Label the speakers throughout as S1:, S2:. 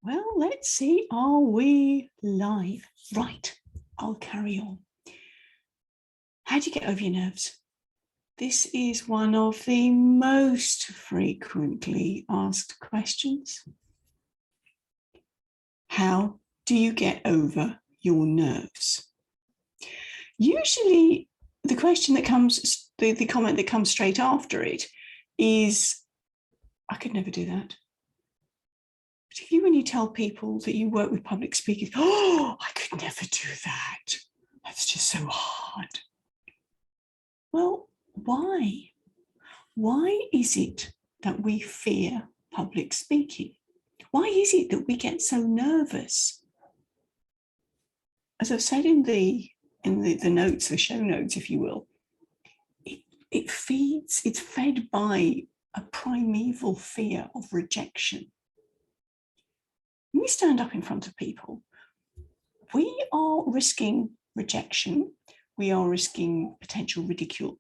S1: Well, let's see. Are we live? Right. I'll carry on. How do you get over your nerves? This is one of the most frequently asked questions. How do you get over your nerves? Usually the question that comes, the comment that comes straight after it is, I could never do that. Particularly when you tell people that you work with public speakers, oh, I could never do that. That's just so hard. Well, why? Why is it that we fear public speaking? Why is it that we get so nervous? As I've said in the notes, the show notes, if you will, it's fed by a primeval fear of rejection. When we stand up in front of people, we are risking rejection. We are risking potential ridicule.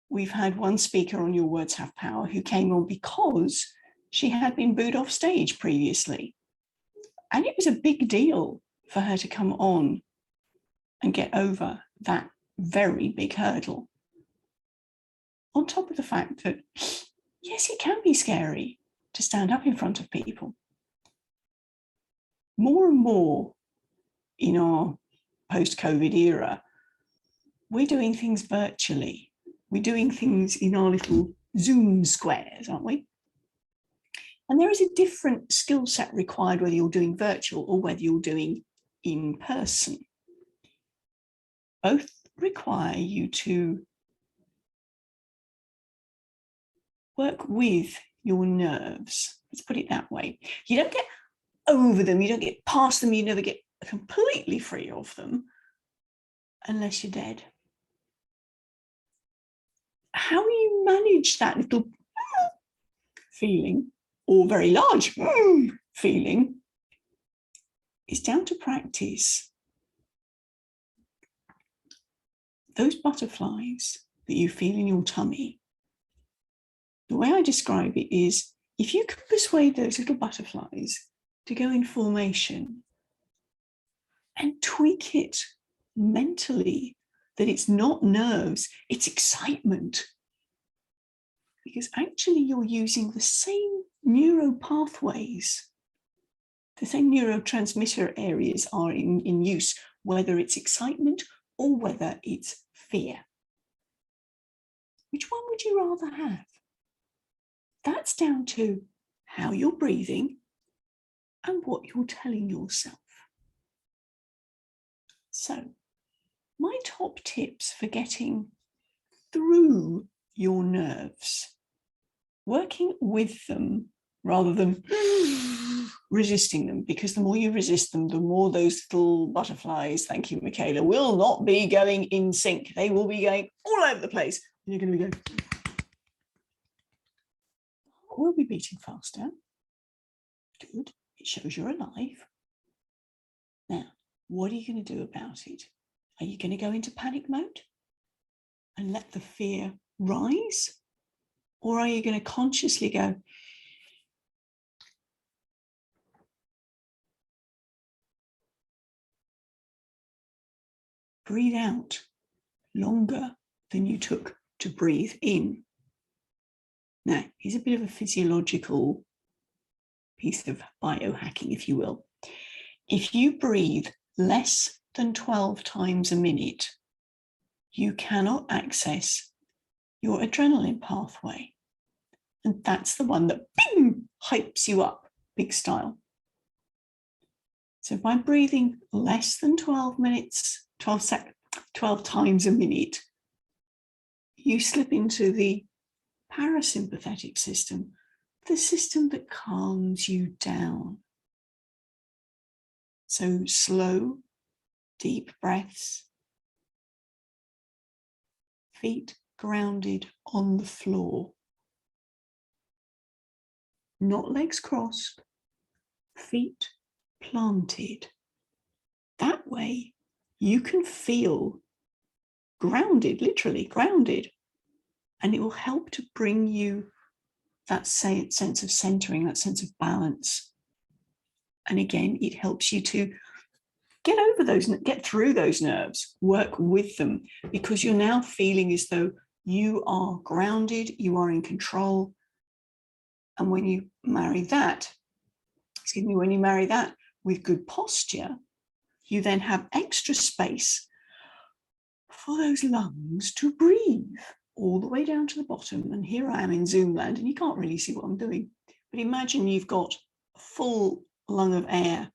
S1: We've had one speaker on Your Words Have Power who came on because she had been booed off stage previously. And it was a big deal for her to come on and get over that very big hurdle. On top of the fact that, yes, it can be scary to stand up in front of people. More and more in our post-COVID era, we're doing things virtually. We're doing things in our little Zoom squares, aren't we? And there is a different skill set required whether you're doing virtual or whether you're doing in person. Both require you to work with your nerves. Let's put it that way. You don't get over them, you don't get past them, you never get completely free of them unless you're dead. How you manage that little feeling or very large feeling is down to practice. Those butterflies that you feel in your tummy, the way I describe it is, if you can persuade those little butterflies to go in formation and tweak it mentally, that it's not nerves, it's excitement. Because actually you're using the same neuro pathways, the same neurotransmitter areas are in use, whether it's excitement or whether it's fear. Which one would you rather have? That's down to how you're breathing and what you're telling yourself. So, my top tips for getting through your nerves, working with them rather than resisting them, because the more you resist them, the more those little butterflies, thank you, Michaela, will not be going in sync. They will be going all over the place. And you're going to be going, we'll be beating faster. Good. It shows you're alive. Now, what are you going to do about it? Are you going to go into panic mode and let the fear rise? Or are you going to consciously go, breathe out longer than you took to breathe in? Now, here's a bit of a physiological piece of biohacking, if you will. If you breathe less than 12 times a minute, you cannot access your adrenaline pathway. And that's the one that bing, hypes you up, big style. So by breathing less than 12 times a minute, you slip into the parasympathetic system, the system that calms you down. So slow, deep breaths, feet grounded on the floor, not legs crossed, feet planted. That way you can feel grounded, literally grounded, and it will help to bring you that sense of centering, that sense of balance. And again, it helps you to get through those nerves, work with them, because you're now feeling as though you are grounded, you are in control. And when you marry that with good posture, you then have extra space for those lungs to breathe all the way down to the bottom. And here I am in Zoom land, and you can't really see what I'm doing. But imagine you've got a full lung of air,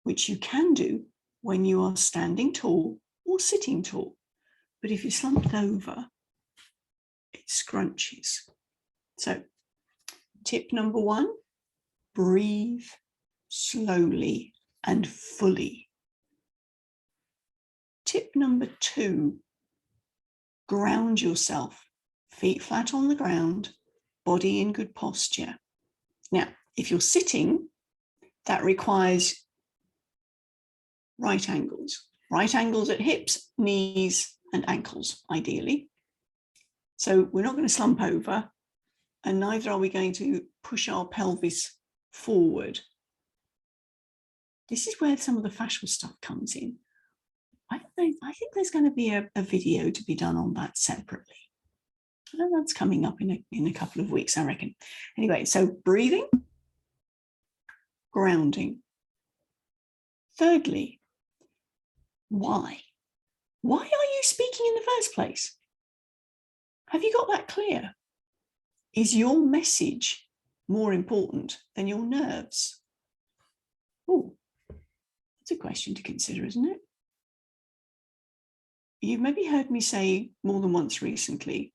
S1: which you can do when you are standing tall or sitting tall. But if you're slumped over, it scrunches. So tip number 1, breathe slowly and fully. Tip number 2, ground yourself, feet flat on the ground, body in good posture. Now, if you're sitting, that requires right angles at hips, knees, and ankles, ideally. So we're not going to slump over, and neither are we going to push our pelvis forward. This is where some of the fascial stuff comes in. I think there's going to be a video to be done on that separately. And that's coming up in a couple of weeks, I reckon. Anyway, so breathing, grounding. Thirdly, why? Why are you speaking in the first place? Have you got that clear? Is your message more important than your nerves? Oh, that's a question to consider, isn't it? You've maybe heard me say more than once recently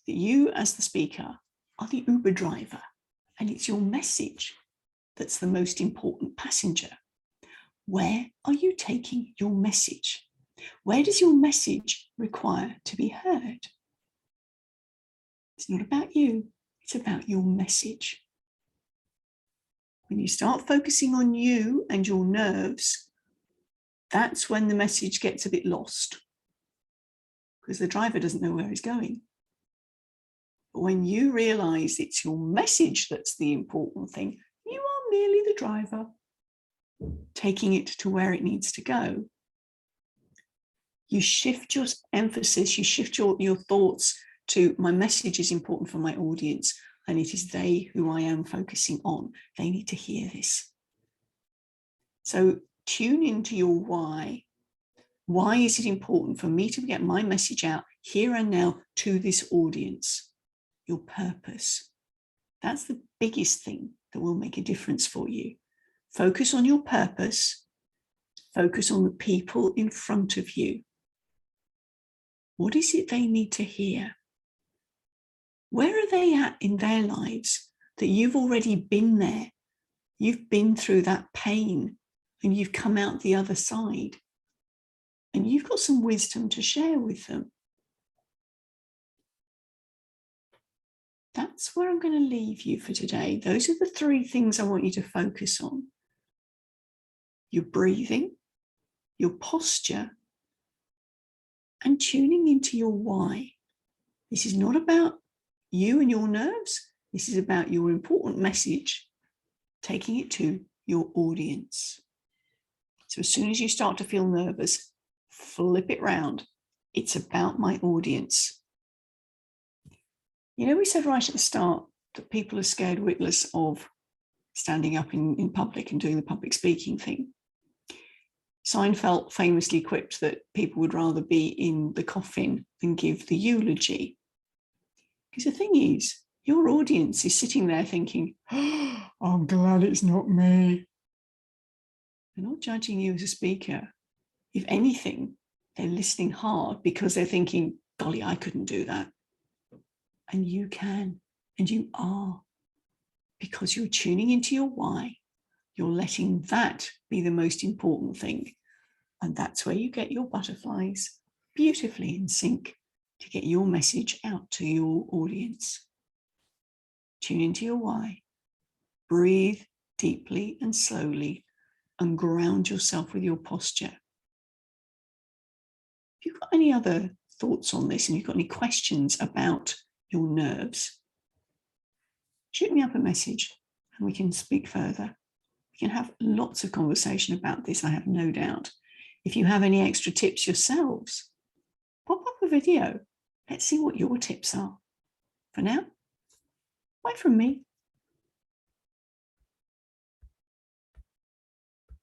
S1: that you, as the speaker, are the Uber driver, and it's your message that's the most important passenger. Where are you taking your message? Where does your message require to be heard? It's not about you, it's about your message. When you start focusing on you and your nerves, that's when the message gets a bit lost, because the driver doesn't know where he's going. But when you realize it's your message that's the important thing, you are merely the driver, taking it to where it needs to go. You shift your emphasis, you shift your thoughts to, my message is important for my audience, and it is they who I am focusing on. They need to hear this. So tune into your why. Why is it important for me to get my message out here and now to this audience? Your purpose. That's the biggest thing that will make a difference for you. Focus on your purpose. Focus on the people in front of you. What is it they need to hear? Where are they at in their lives that you've already been there? You've been through that pain and you've come out the other side. And you've got some wisdom to share with them. That's where I'm going to leave you for today. Those are the 3 things I want you to focus on. Your breathing, your posture, and tuning into your why. This is not about you and your nerves. This is about your important message, taking it to your audience. So as soon as you start to feel nervous, flip it round. It's about my audience. You know, we said right at the start that people are scared witless of standing up in public and doing the public speaking thing. Seinfeld famously quipped that people would rather be in the coffin than give the eulogy. Because the thing is, your audience is sitting there thinking, oh, I'm glad it's not me. They're not judging you as a speaker. If anything, they're listening hard because they're thinking, golly, I couldn't do that. And you can, and you are, because you're tuning into your why. You're letting that be the most important thing. And that's where you get your butterflies beautifully in sync to get your message out to your audience. Tune into your why. Breathe deeply and slowly and ground yourself with your posture. If you've got any other thoughts on this and you've got any questions about your nerves, shoot me up a message and we can speak further. We can have lots of conversation about this, I have no doubt. If you have any extra tips yourselves, pop up a video. Let's see what your tips are. For now, bye from me.